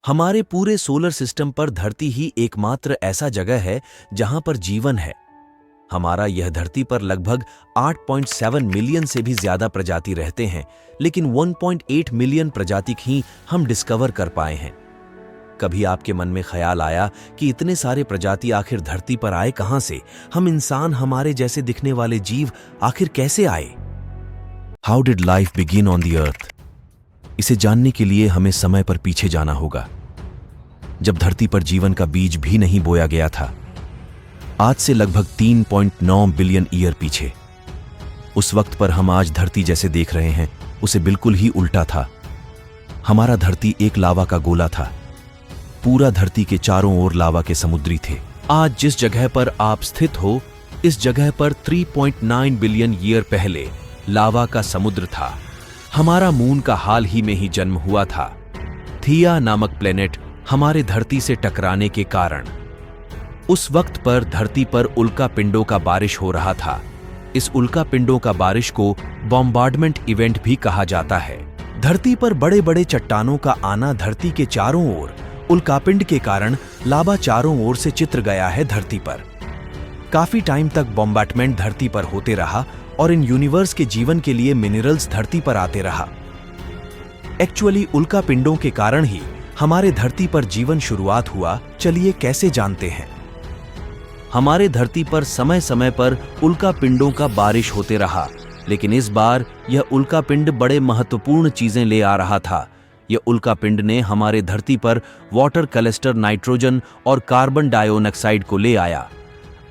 हमारे पूरे solar system पर धरती ही एकमात्र ऐसा जगह है जहां पर जीवन है। हमारा यह धरती पर लगभग 8.7 मिलियन से भी ज्यादा प्रजाति रहते हैं, लेकिन 1.8 मिलियन प्रजाति ही हम डिस्कवर कर पाए हैं। कभी आपके मन में ख्याल आया कि इतने सारे प्रजाति आखिर धरती पर आए कहां से? हम इंसान, हमारे जैसे दिखने वाले जीव आखिर कैसे आए? How did life begin on the earth? इसे जानने के लिए हमें समय पर पीछे जाना होगा, जब धरती पर जीवन का बीज भी नहीं बोया गया था। आज से लगभग 3.9 बिलियन ईयर पीछे। उस वक्त पर हम आज धरती जैसे देख रहे हैं, उसे बिल्कुल ही उल्टा था। हमारा धरती एक लावा का गोला था। पूरा धरती के चारों ओर लावा के समुद्री थे। आज जिस जगह पर आप स्थित हो, इस जगह पर 3.9 बिलियन ईयर पहले लावा का समुद्र था। हमारा मून का हाल ही में ही जन्म हुआ था। थिया नामक प्लेनेट हमारे धरती से टकराने के कारण उस वक्त पर धरती पर उल्का पिंडों का बारिश हो रहा था। इस उल्का पिंडों का बारिश को बॉम्बार्डमेंट इवेंट भी कहा जाता है। धरती पर बड़े बड़े चट्टानों का आना, धरती के चारों ओर उल्कापिंड के कारण लावा चारों ओर से चित्र गया है धरती पर। काफी टाइम तक बॉम्बार्डमेंट धरती पर होते रहा और इन यूनिवर्स के जीवन के लिए मिनरल्स धरती पर आते रहा। एक्चुअली उल्का पिंडों के कारण ही हमारे धरती पर जीवन शुरुआत हुआ। चलिए कैसे जानते हैं। हमारे धरती पर समय समय पर उल्का पिंडों का बारिश होते रहा, लेकिन इस बार यह उल्का पिंड बड़े महत्वपूर्ण चीजें ले आ रहा था। यह उल्का पिंड ने हमारे धरती पर वाटर कलस्टर, नाइट्रोजन और कार्बन डाइऑक्साइड को ले आया।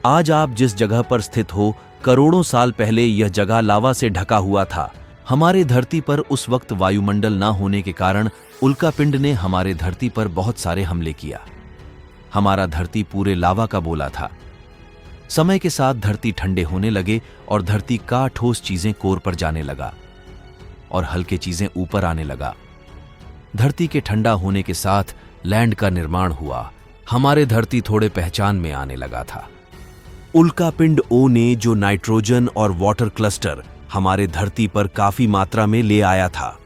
आज आप जिस जगह पर स्थित हो, करोड़ों साल पहले यह जगह लावा से ढका हुआ था। हमारे धरती पर उस वक्त वायुमंडल ना होने के कारण उल्कापिंड ने हमारे धरती पर बहुत सारे हमले किया। हमारा धरती पूरे लावा का बोला था। समय के साथ धरती ठंडे होने लगे और धरती का ठोस चीजें कोर पर जाने लगा और हल्के चीजें ऊपर आने लगा। धरती के ठंडा होने के साथ लैंड का निर्माण हुआ। हमारे धरती थोड़े पहचान में आने लगा था। उल्कापिंड ओ ने जो नाइट्रोजन और वाटर क्लस्टर हमारे धरती पर काफी मात्रा में ले आया था।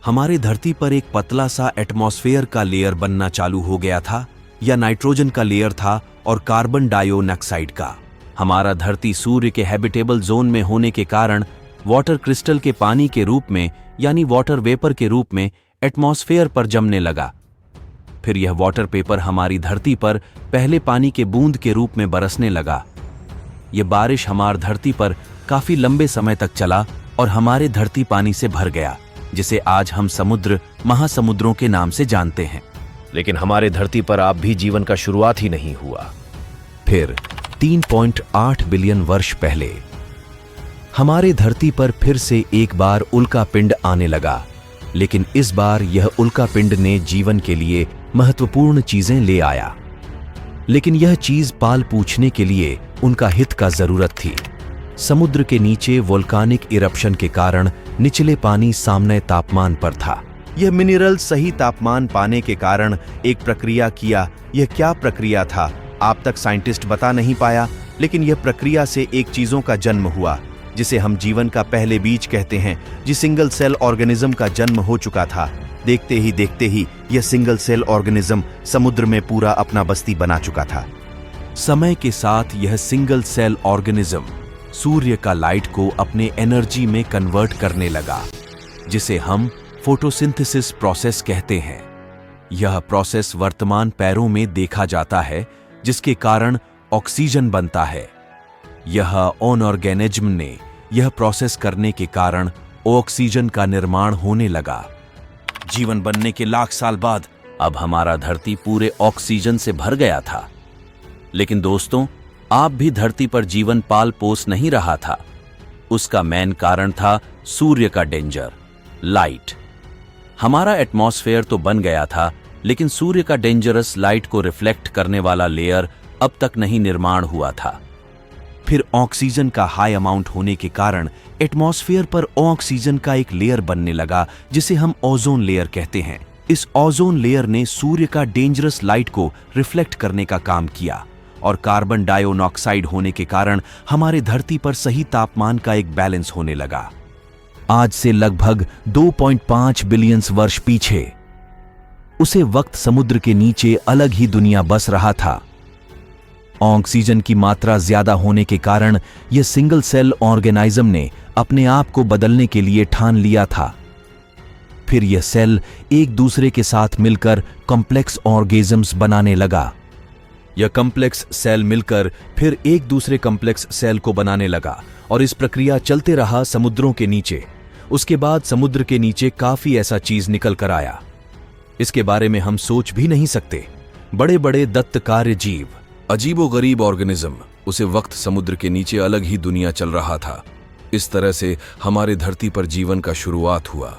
हमारे धरती पर एक पतला सा एटमॉस्फेयर का लेयर बनना चालू हो गया था। यह नाइट्रोजन का लेयर था और कार्बन डाइऑक्साइड का। हमारा धरती सूर्य के हैबिटेबल जोन में होने के कारण वाटर क्रिस्टल के पानी के रूप में, यानी वाटर वेपर के रूप में एटमॉस्फेयर पर जमने लगा। फिर यह वाटर पेपर हमारी धरती पर पहले पानी के बूंद के रूप में बरसने लगा। यह बारिश हमारी धरती पर काफी लंबे समय तक चला और हमारे धरती पानी से भर गया, जिसे आज हम समुद्र, महासमुद्रों के नाम से जानते हैं। लेकिन हमारे धरती पर आप भी जीवन का शुरुआत ही नहीं हुआ। फिर 3.8 बिलियन वर्ष पहले हमारे धरती पर फिर से एक बार उल्कापिंड आने लगा, लेकिन इस बार यह उल्कापिंड ने जीवन के लिए महत्वपूर्ण चीजें ले आया। लेकिन यह चीज पाल पूछने के लिए उनका हित का जरूरत थी। समुद्र के नीचे वोल्कानिक इरप्शन के कारण निचले पानी सामान्य तापमान पर था। यह मिनरल सही तापमान पाने के कारण एक प्रक्रिया किया। यह क्या प्रक्रिया था, आप तक साइंटिस्ट बता नहीं पाया, लेकिन यह प्रक्रिया से एक चीजों का जन्म हुआ, जिसे हम जीवन का पहले बीज कहते हैं। जिस सिंगल सेल ऑर्गेनिज्म का जन्म हो चुका था। देखते ही यह सिंगल सेल ऑर्गेनिज्म समुद्र में पूरा अपना बस्ती बना चुका था। समय के साथ यह सिंगल सेल ऑर्गेनिज्म सूर्य का लाइट को अपने एनर्जी में कन्वर्ट करने लगा, जिसे हम फोटोसिंथेसिस प्रोसेस कहते हैं। यह प्रोसेस वर्तमान पैरों में देखा जाता है, जिसके कारण ऑक्सीजन बनता है। यह ऑर्गेनिज्म ने यह प्रोसेस करने के कारण ऑक्सीजन का निर्माण होने लगा। जीवन बनने के लाख साल बाद अब हमारा धरती पूरे ऑक्सीजन से भर गया था। लेकिन दोस्तों, आप भी धरती पर जीवन पाल पोस नहीं रहा था। उसका मेन कारण था सूर्य का डेंजर, लाइट। हमारा एटमॉस्फेयर तो बन गया था, लेकिन सूर्य का डेंजरस लाइट को रिफ्लेक्ट करने वाला लेयर अब तक नहीं निर्माण हुआ था। फिर ऑक्सीजन का हाई अमाउंट होने के कारण एटमॉस्फेयर पर ऑक्सीजन का एक लेयर बनने लगा, जिसे हम ओजोन लेयर कहते हैं। इस ओजोन लेयर ने सूर्य का डेंजरस लाइट को रिफ्लेक्ट करने का काम किया और कार्बन डाइऑक्साइड होने के कारण हमारे धरती पर सही तापमान का एक बैलेंस होने लगा। आज से लगभग 2.5 बिलियन वर्ष पीछे उसे वक्त समुद्र के नीचे अलग ही दुनिया बस रहा था। ऑक्सीजन की मात्रा ज्यादा होने के कारण यह सिंगल सेल ऑर्गेनिज्म ने अपने आप को बदलने के लिए ठान लिया था। फिर यह सेल एक दूसरे के साथ मिलकर कॉम्प्लेक्स ऑर्गेनिजम्स बनाने लगा। यह कॉम्प्लेक्स सेल मिलकर फिर एक दूसरे कॉम्प्लेक्स सेल को बनाने लगा और इस प्रक्रिया चलते रहा समुद्रों के नीचे। उसके बाद समुद्र के नीचे काफी ऐसा चीज निकल कर आया, इसके बारे में हम सोच भी नहीं सकते। बड़े बड़े दत्तकार्य जीव, अजीबोगरीब ऑर्गेनिज्म। उसे वक्त समुद्र के नीचे अलग ही दुनिया चल रहा था। इस तरह से हमारे धरती पर जीवन का शुरुआत हुआ।